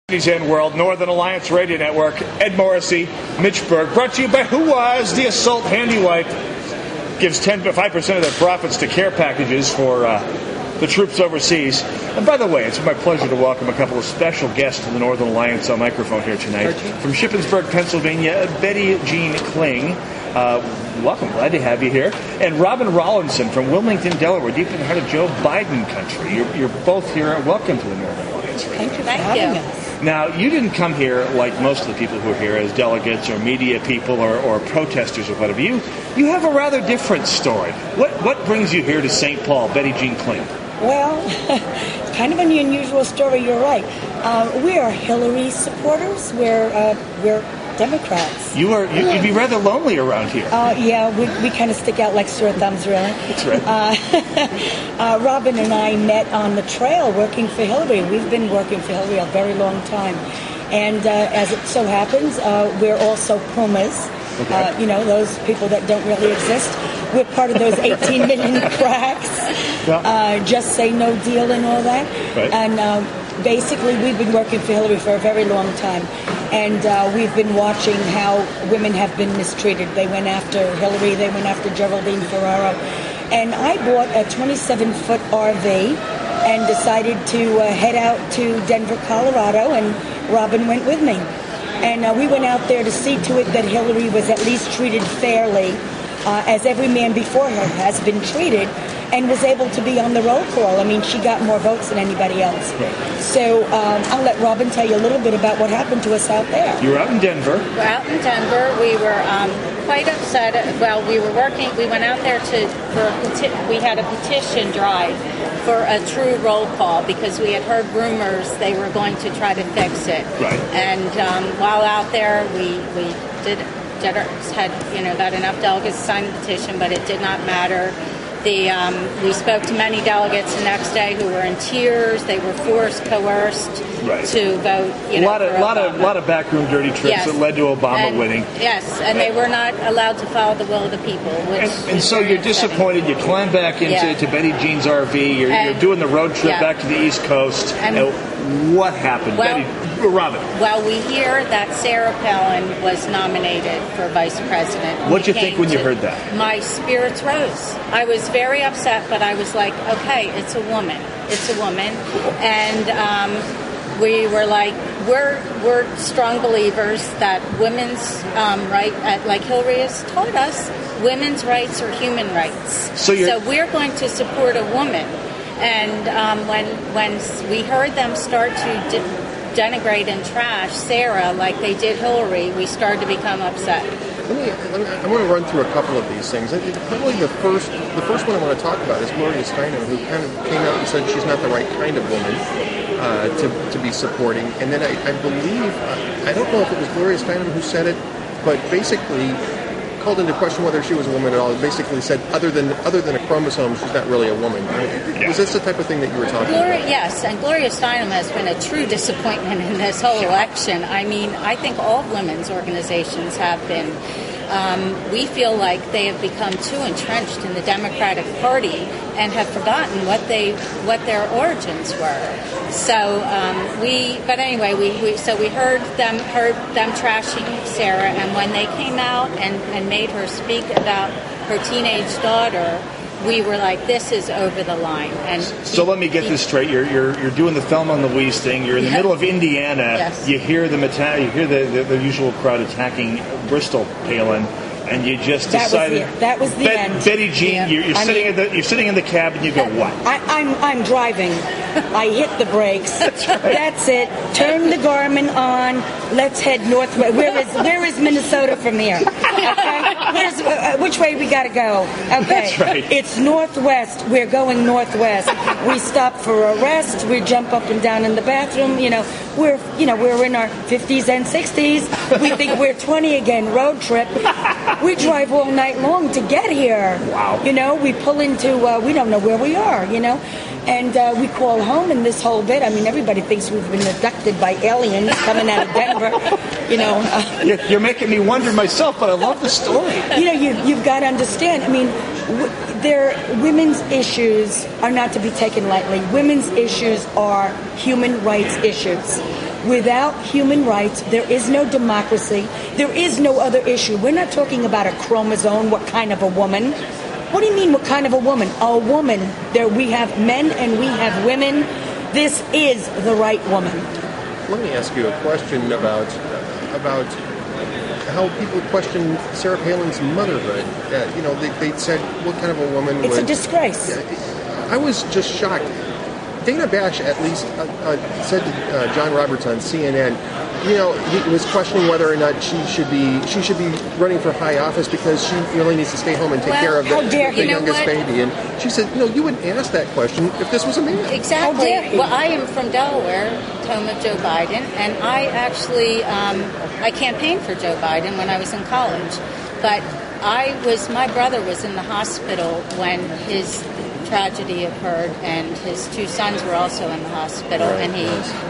And World, Northern Alliance Radio Network, Ed Morrissey, Mitch Berg, brought to you by Who Was the Assault Handy Wipe. Gives 5% of their profits to care packages for the troops overseas. And by the way, it's my pleasure to welcome a couple of special guests to the Northern Alliance microphone here tonight. From Shippensburg, Pennsylvania, Betty Jean Kling. Welcome, glad to have you here. And Robin Rollinson from Wilmington, Delaware, deep in the heart of Joe Biden country. You're both here. Welcome to the Northern Alliance. Thank you for having us. Now, you didn't come here like most of the people who are here as delegates or media people or protesters or whatever. You have a rather different story. What brings you here to St. Paul, Betty Jean Kling? Well, kind of an unusual story, you're right. We are Hillary supporters. We're Democrats. You'd be rather lonely around here. Yeah, we kind of stick out like sore thumbs, really. That's right. Robin and I met on the trail working for Hillary. We've been working for Hillary a very long time. And as it so happens, we're also Pumas. Okay. Those people that don't really exist. We're part of those 18 million cracks. Yeah. Just say no deal and all that. Right. And basically, we've been working for Hillary for a very long time. And we've been watching how women have been mistreated. They went after Hillary. They went after Geraldine Ferraro. And I bought a 27-foot RV and decided to head out to Denver, Colorado, and Robin went with me. And we went out there to see to it that Hillary was at least treated fairly, as every man before her has been treated, and was able to be on the roll call. I mean, she got more votes than anybody else. Right. So I'll let Robin tell you a little bit about what happened to us out there. You were out in Denver. We're out in Denver. We were quite upset. Well, we were working. We went out there we had a petition drive for a true roll call because we had heard rumors they were going to try to fix it. Right. And while out there, we got enough delegates to sign the petition, but it did not matter. We spoke to many delegates the next day who were in tears. They were coerced to vote. A lot of backroom dirty tricks that led to Obama winning. Yes, and they were not allowed to follow the will of the people. And so you're disappointed. You climb back into Betty Jean's RV. You're doing the road trip back to the East Coast. And what happened, Robin? Well, we hear that Sarah Palin was nominated for vice president. What'd you think when you heard that? My spirits rose. I was very upset, but I was like, okay, it's a woman. It's a woman. And we were like, we're strong believers that women's like Hillary has taught us, women's rights are human rights. So we're going to support a woman. And when we heard them start to denigrate and trash Sarah like they did Hillary, we started to become upset. I want to run through a couple of these things. Probably the first one I want to talk about is Gloria Steinem, who kind of came out and said she's not the right kind of woman to be supporting. And then I believe, I don't know if it was Gloria Steinem who said it, but basically called into question whether she was a woman at all. It basically said, other than a chromosome, she's not really a woman. Was this the type of thing that you were talking about? Yes, and Gloria Steinem has been a true disappointment in this whole election. I mean, I think all women's organizations have been. We feel like they have become too entrenched in the Democratic Party and have forgotten what their origins were. So we heard them trashing Sarah, and when they came out and made her speak about her teenage daughter, we were like, this is over the line. And so let me get this straight. You're doing the Thelma and Louise thing. You're in the middle of Indiana. Yes. You hear the usual crowd attacking Bristol Palin, and you just decided that was the end. Betty Jean, you're sitting in the cab, and you go, what? I'm driving. I hit the brakes. That's right. That's it. Turn the Garmin on. Let's head northwest. Where is Minnesota from here? Okay. Which way we got to go? Okay. That's right. It's northwest. We're going northwest. We stop for a rest. We jump up and down in the bathroom. We're in our 50s and 60s. We think we're 20 again. Road trip. We drive all night long to get here. Wow. We pull into, we don't know where we are, and we call home and this whole bit. I mean, everybody thinks we've been abducted by aliens coming out of Denver, You're making me wonder myself, but I love the story. You've got to understand. I mean, women's issues are not to be taken lightly. Women's issues are human rights issues. Without human rights, there is no democracy. There is no other issue. We're not talking about a chromosome, what kind of a woman. What do you mean, what kind of a woman? A woman. There we have men and we have women. This is the right woman. Let me ask you a question about how people question Sarah Palin's motherhood. They said, what kind of a woman It's would... a disgrace. I was just shocked. Dana Bash at least said to John Roberts on CNN, he was questioning whether or not she should be running for high office because she really needs to stay home and take care of the youngest baby. And she said, you wouldn't ask that question if this was a man. Exactly. Well, I am from Delaware, home of Joe Biden, and I actually I campaigned for Joe Biden when I was in college. But my brother was in the hospital when his tragedy occurred, and his two sons were also in the hospital, and he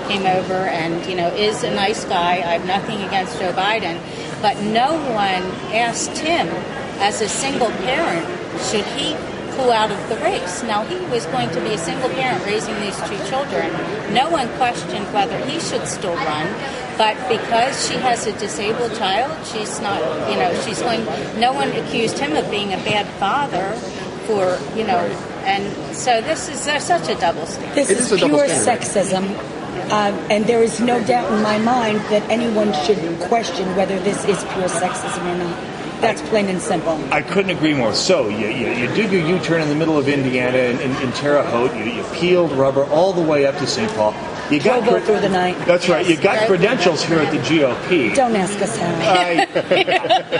came over and is a nice guy. I have nothing against Joe Biden, but no one asked him as a single parent, should he pull out of the race? Now, he was going to be a single parent raising these two children. No one questioned whether he should still run, but because she has a disabled child, she's not, no one accused him of being a bad father for, and so there's such a double standard. This is pure sexism, and there is no doubt in my mind that anyone should question whether this is pure sexism or not. That's plain and simple. I couldn't agree more. So you did your U-turn in the middle of Indiana in Terre Haute. You peeled rubber all the way up to St. Paul. You got through the night. That's right. You got credentials here at the GOP. Don't ask us how.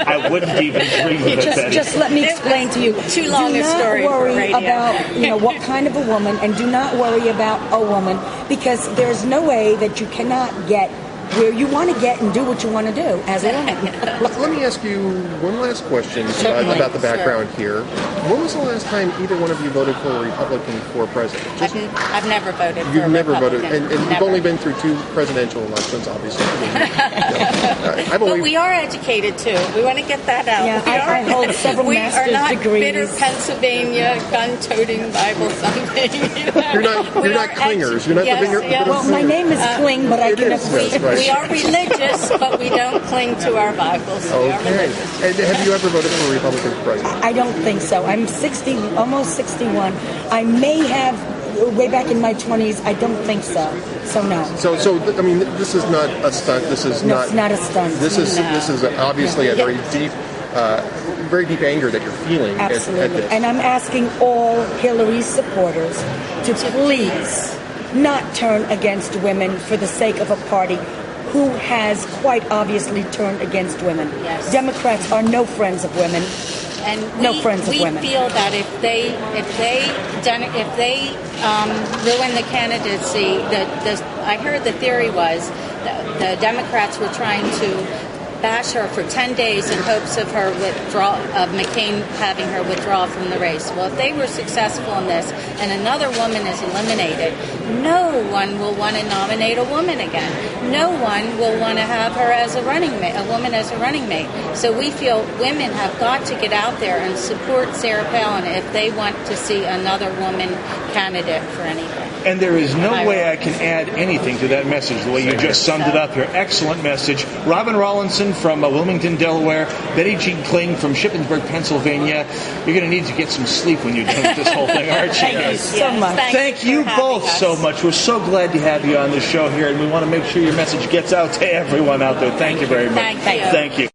I wouldn't even dream of it. Just let me explain to you. Too long a story. Do not worry about what kind of a woman, and do not worry about a woman, because there's no way that you cannot get where you want to get and do what you want to do as a woman. Let me ask you one last question about the background here. When was the last time either one of you voted for a Republican for president? I've never voted for a You've never voted, Republican. and you've only been through 2 presidential elections, obviously. But we are educated, too. We want to get that out. Yeah, I hold several master's degrees. We are not bitter Pennsylvania gun-toting Bible thumping. You're not clingers. You're not the bigger... Well, my name is Kling, but I can agree. We are religious, but we don't cling to our Bibles. Okay. And have you ever voted for a Republican for president? I don't think so. I'm 60, almost 61. I may have way back in my 20s. I don't think so. So no. So I mean, this is not a stunt. This is not. It's not a stunt. This is obviously a very deep anger that you're feeling. Absolutely. At this. And I'm asking all Hillary supporters to please not turn against women for the sake of a party who has quite obviously turned against women. Yes. Democrats are no friends of women. And women. We feel that if they ruin the candidacy, I heard the theory was that the Democrats were trying to bash her for 10 days in hopes of her McCain having her withdraw from the race. Well, if they were successful in this and another woman is eliminated, no one will want to nominate a woman again. No one will want to have her as a woman as a running mate. So we feel women have got to get out there and support Sarah Palin if they want to see another woman candidate for anything. And there is no way I can add anything to that message, the way you just summed it up here. Excellent message. Robin Rawlinson from Wilmington, Delaware. Betty Jean Kling from Shippensburg, Pennsylvania. You're going to need to get some sleep when you're done with this whole thing, aren't you? Thank you so much. Thank you both so much. We're so glad to have you on the show here, and we want to make sure your message gets out to everyone out there. Thank you very much. Thank you. Thank you.